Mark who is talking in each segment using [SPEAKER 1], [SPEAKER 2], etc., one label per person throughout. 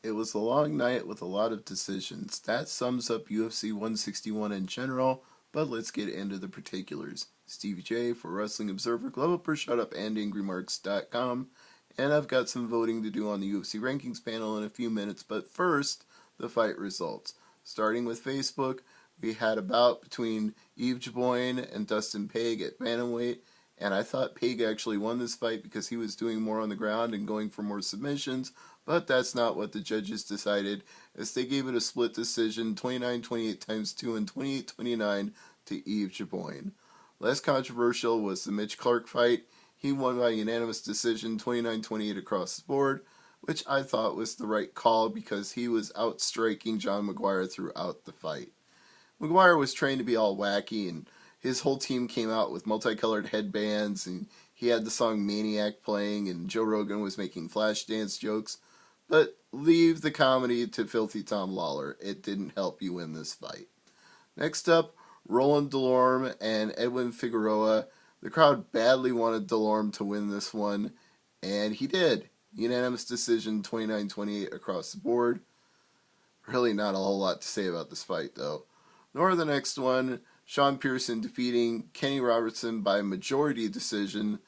[SPEAKER 1] It was a long night with a lot of decisions. That sums up UFC 161 in general, but let's get into the particulars. Stevie J for Wrestling Observer, Global Per Shut Up, and AngryMarks.com, and I've got some voting to do on the UFC rankings panel in a few minutes, but first, the fight results. Starting with Facebook, we had a bout between Yves Jaboyne and Dustin Paige at bantamweight, and I thought Paige actually won this fight because he was doing more on the ground and going for more submissions, but that's not what the judges decided, as they gave it a split decision, 29-28 times 2 and 28-29 to Yves Jaboyne. Less controversial was the Mitch Clark fight. He won by unanimous decision, 29-28 across the board, which I thought was the right call because he was outstriking John Maguire throughout the fight. Maguire was trained to be all wacky, and his whole team came out with multicolored headbands, and he had the song Maniac playing, and Joe Rogan was making flash dance jokes. But leave the comedy to Filthy Tom Lawler. It didn't help you win this fight. Next up, Roland Delorme and Edwin Figueroa. The crowd badly wanted Delorme to win this one, and he did. Unanimous decision, 29-28 across the board. Really not a whole lot to say about this fight, though. Nor the next one, Sean Pearson defeating Kenny Robertson by majority decision,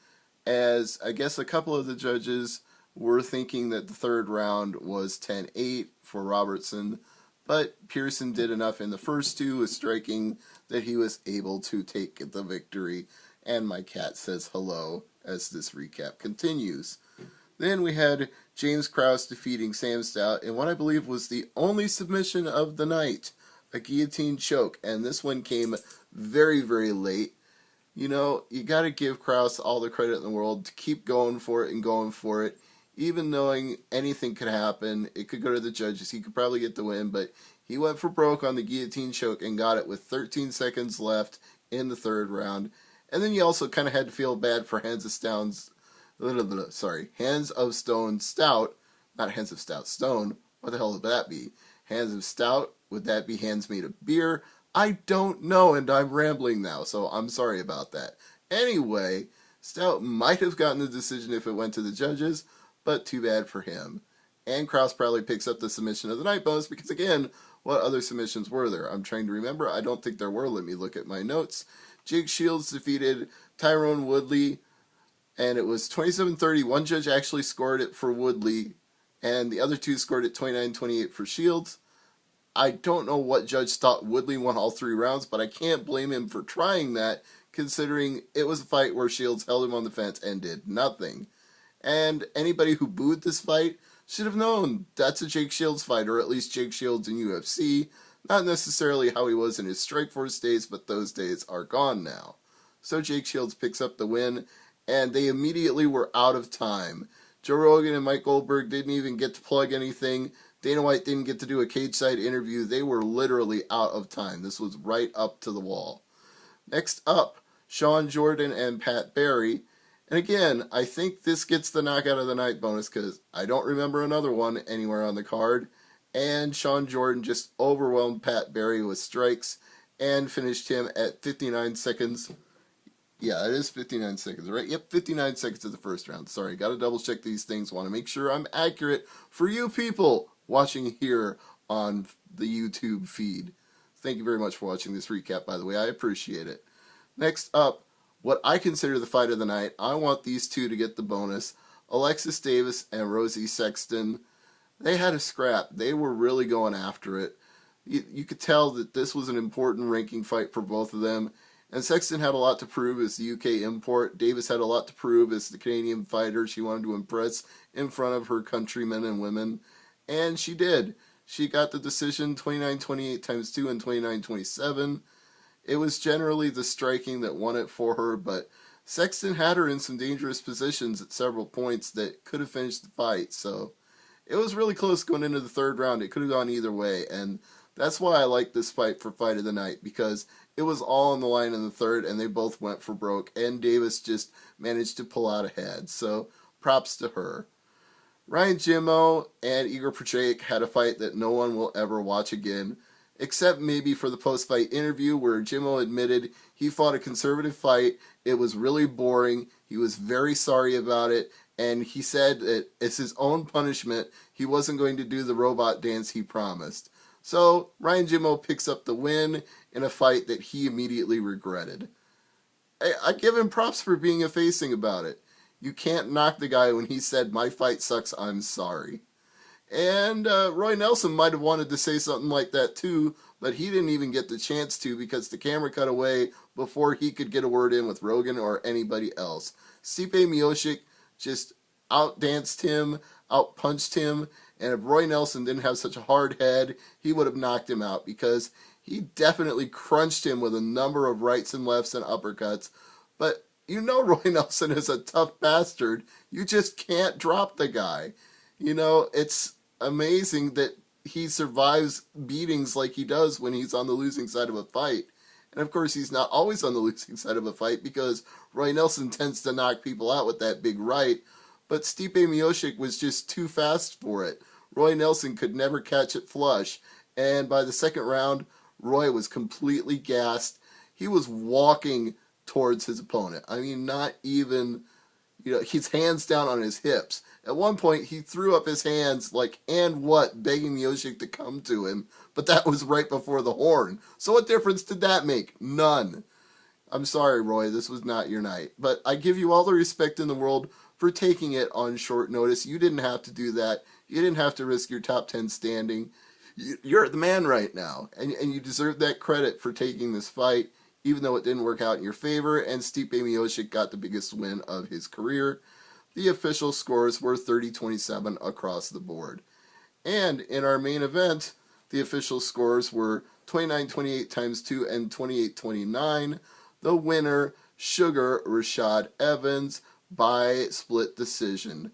[SPEAKER 1] as I guess a couple of the judges were thinking that the third round was 10-8 for Robertson, but Pearson did enough in the first two with striking that he was able to take the victory, and my cat says hello as this recap continues. Then we had James Krause defeating Sam Stout in what I believe was the only submission of the night, a guillotine choke, and this one came very, very late. You know, you got to give Krause all the credit in the world to keep going for it and going for it. Even knowing anything could happen, it could go to the judges, he could probably get the win, but he went for broke on the guillotine choke and got it with 13 seconds left in the third round. And then you also kind of had to feel bad for Hands of Stone Stout, not Hands of Stout Stone. What the hell would that be? Hands of Stout? Would that be hands made of beer? I don't know, and I'm rambling now, so I'm sorry about that. Anyway, Stout might have gotten the decision if it went to the judges, but too bad for him. And Krause probably picks up the submission of the night bonus because, again, what other submissions were there? I'm trying to remember. I don't think there were. Let me look at my notes. Jake Shields defeated Tyrone Woodley, and it was 27-30. One judge actually scored it for Woodley, and the other two scored it 29-28 for Shields. I don't know what judge thought Woodley won all three rounds, but I can't blame him for trying that, considering it was a fight where Shields held him on the fence and did nothing. And anybody who booed this fight should have known that's a Jake Shields fight, or at least Jake Shields in UFC. Not necessarily how he was in his Strikeforce days, but those days are gone now. So Jake Shields picks up the win, and they immediately were out of time. Joe Rogan and Mike Goldberg didn't even get to plug anything. Dana White didn't get to do a cage-side interview. They were literally out of time. This was right up to the wall. Next up, Sean Jordan and Pat Barry. And again, I think this gets the knockout of the night bonus because I don't remember another one anywhere on the card. And Sean Jordan just overwhelmed Pat Barry with strikes and finished him at 59 seconds. Yeah, it is 59 seconds, right? Yep, 59 seconds of the first round. Sorry, got to double check these things. Want to make sure I'm accurate for you people watching here on the YouTube feed. Thank you very much for watching this recap, by the way. I appreciate it. Next up, what I consider the fight of the night. I want these two to get the bonus. Alexis Davis and Rosie Sexton. They had a scrap. They were really going after it. You could tell that this was an important ranking fight for both of them. And Sexton had a lot to prove as the UK import. Davis had a lot to prove as the Canadian fighter. She wanted to impress in front of her countrymen and women. And she did. She got the decision 29-28 times 2 and 29-27. It was generally the striking that won it for her, but Sexton had her in some dangerous positions at several points that could have finished the fight. So it was really close going into the third round. It could have gone either way, and that's why I like this fight for fight of the night, because it was all on the line in the third, and they both went for broke, and Davis just managed to pull out ahead. So props to her. Ryan Jimmo and Igor Prochaic had a fight that no one will ever watch again, except maybe for the post-fight interview where Jimmo admitted he fought a conservative fight. It was really boring. He was very sorry about it, and he said that it's his own punishment. He wasn't going to do the robot dance he promised. So Ryan Jimmo picks up the win in a fight that he immediately regretted. I give him props for being effacing about it. You can't knock the guy when he said, "My fight sucks, I'm sorry." And Roy Nelson might have wanted to say something like that too, but he didn't even get the chance to because the camera cut away before he could get a word in with Rogan or anybody else. Stipe Miocic just outdanced him, outpunched him, and if Roy Nelson didn't have such a hard head, he would have knocked him out because he definitely crunched him with a number of rights and lefts and uppercuts. But you know Roy Nelson is a tough bastard. You just can't drop the guy. You know, it's amazing that he survives beatings like he does when he's on the losing side of a fight. And of course, he's not always on the losing side of a fight because Roy Nelson tends to knock people out with that big right. But Stipe Miocic was just too fast for it. Roy Nelson could never catch it flush. And by the second round, Roy was completely gassed. He was walking towards his opponent. I mean, not even, his hands down on his hips. At one point, he threw up his hands like, and what, begging Miocic to come to him. But that was right before the horn. So what difference did that make? None. I'm sorry, Roy, this was not your night. But I give you all the respect in the world for taking it on short notice. You didn't have to do that. You didn't have to risk your top 10 standing. You're the man right now. And you deserve that credit for taking this fight, even though it didn't work out in your favor. And Stipe Miocic got the biggest win of his career. The official scores were 30-27 across the board. And in our main event, the official scores were 29-28 times 2 and 28-29. The winner, Sugar Rashad Evans, by split decision.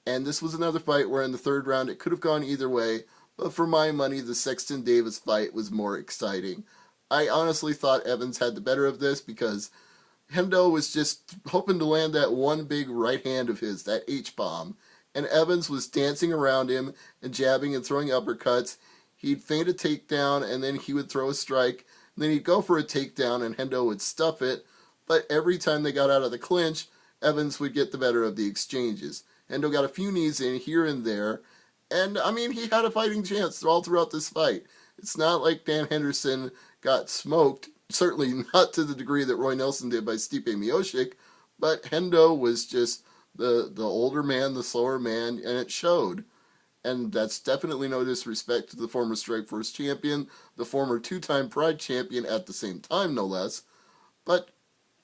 [SPEAKER 1] And this was another fight where in the third round it could have gone either way, but for my money, the Sexton Davis fight was more exciting. I honestly thought Evans had the better of this because Hendo was just hoping to land that one big right hand of his, that H-bomb, and Evans was dancing around him and jabbing and throwing uppercuts. He'd feint a takedown, and then he would throw a strike, and then he'd go for a takedown, and Hendo would stuff it, but every time they got out of the clinch, Evans would get the better of the exchanges. Hendo got a few knees in here and there, and, I mean, he had a fighting chance all throughout this fight. It's not like Dan Henderson got smoked, certainly not to the degree that Roy Nelson did by Stipe Miocic, but Hendo was just the older man, the slower man, and it showed. And that's definitely no disrespect to the former Strikeforce champion, the former two-time Pride champion at the same time, no less. But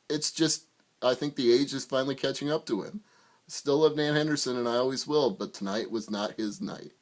[SPEAKER 1] it's just, I think the age is finally catching up to him. Still love Dan Henderson, and I always will, but tonight was not his night.